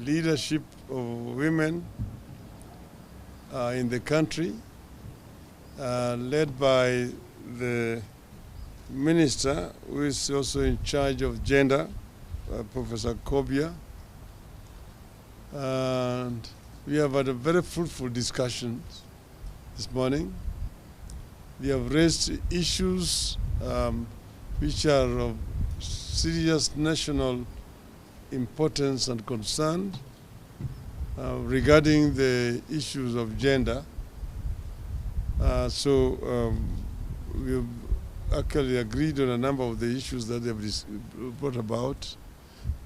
leadership of women in the country, led by the minister who is also in charge of gender, Professor Kobia. And we have had a very fruitful discussion this morning. We have raised issues which are of serious national importance and concern regarding the issues of gender. We've actually agreed on a number of the issues that they have brought about.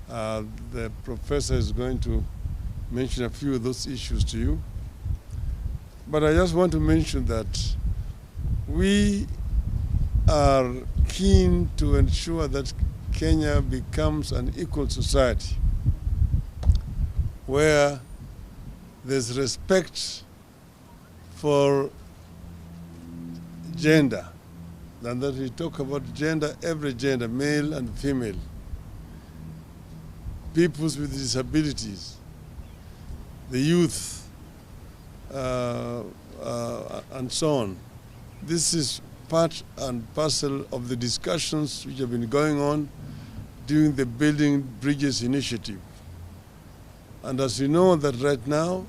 The professor is going to mention a few of those issues to you. But I just want to mention that we are keen to ensure that Kenya becomes an equal society where there's respect for gender, and that we talk about gender, every gender, male and female, peoples with disabilities, the youth, and so on. This is part and parcel of the discussions which have been going on during the Building Bridges initiative. And as you know that right now,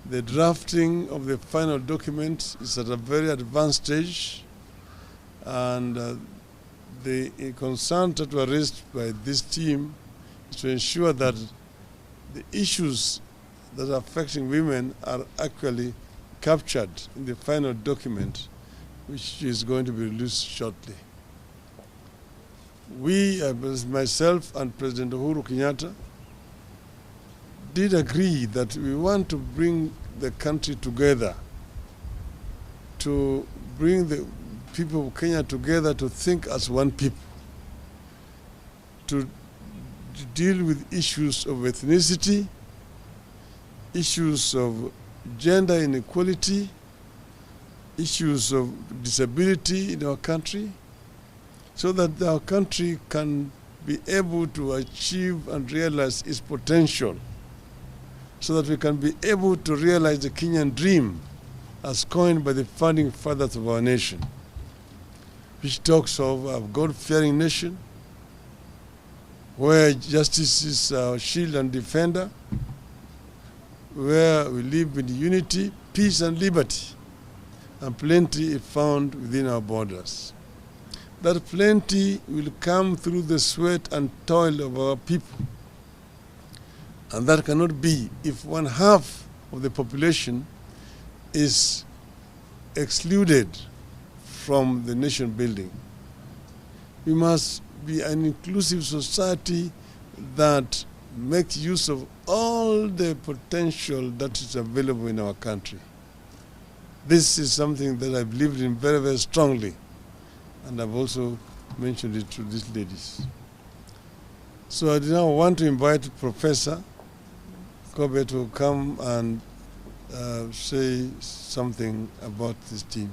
the drafting of the final document is at a very advanced stage, and the concerns that were raised by this team is to ensure that the issues that are affecting women are actually captured in the final document, which is going to be released shortly. We, myself and President Uhuru Kenyatta, did agree that we want to bring the country together, to bring the people of Kenya together to think as one people, to deal with issues of ethnicity, issues of gender inequality, issues of disability in our country, so that our country can be able to achieve and realize its potential, so that we can be able to realize the Kenyan dream as coined by the founding fathers of our nation, which talks of a God-fearing nation, where justice is our shield and defender, where we live in unity, peace and liberty, and plenty is found within our borders. That plenty will come through the sweat and toil of our people. And that cannot be if one half of the population is excluded from the nation building. We must be an inclusive society that makes use of all the potential that is available in our country. This is something that I believe in very, very strongly, and I've also mentioned it to these ladies. So I now want to invite Professor Kobe to come and say something about this team.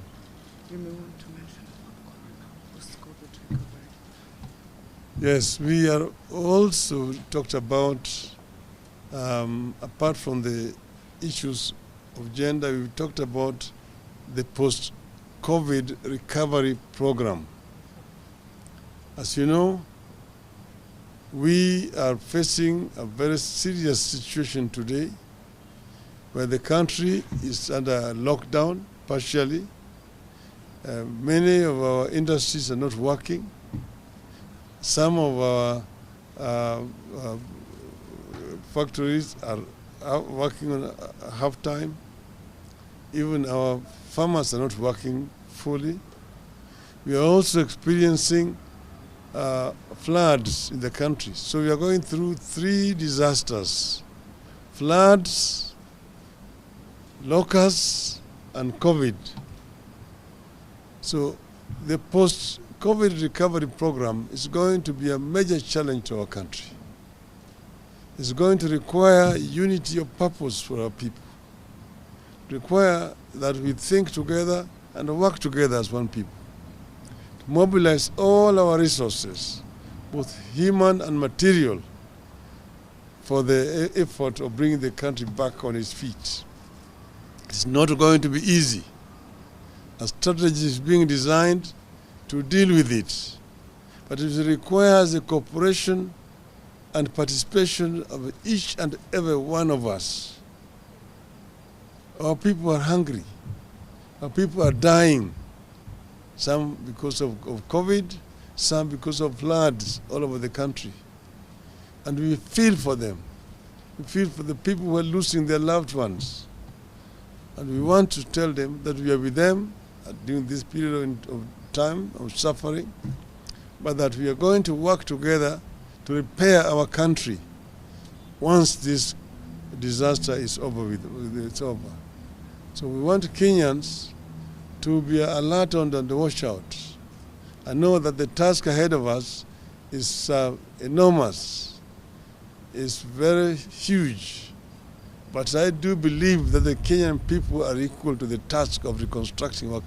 You may want to mention Kobe. Yes, we are also talked about, apart from the issues of gender, we talked about the post-COVID recovery program. As you know, we are facing a very serious situation today where the country is under lockdown partially. Many of our industries are not working. Some of our factories are working on half-time. Even our farmers are not working fully. We are also experiencing floods in the country. So we are going through 3 disasters: floods, locusts, and COVID. So the post-COVID recovery program is going to be a major challenge to our country. It's going to require unity of purpose for our people, require that we think together and work together as one people, to mobilize all our resources, both human and material, for the effort of bringing the country back on its feet. It's not going to be easy. A strategy is being designed to deal with it, but it requires the cooperation and participation of each and every one of us. Our people are hungry. Our people are dying. Some because of COVID, some because of floods all over the country. And we feel for them. We feel for the people who are losing their loved ones. And we want to tell them that we are with them during this period of time of suffering, but that we are going to work together to repair our country once this disaster is over. It's over. So we want Kenyans to be alert and watch out. I know that the task ahead of us is enormous. It's very huge. But I do believe that the Kenyan people are equal to the task of reconstructing our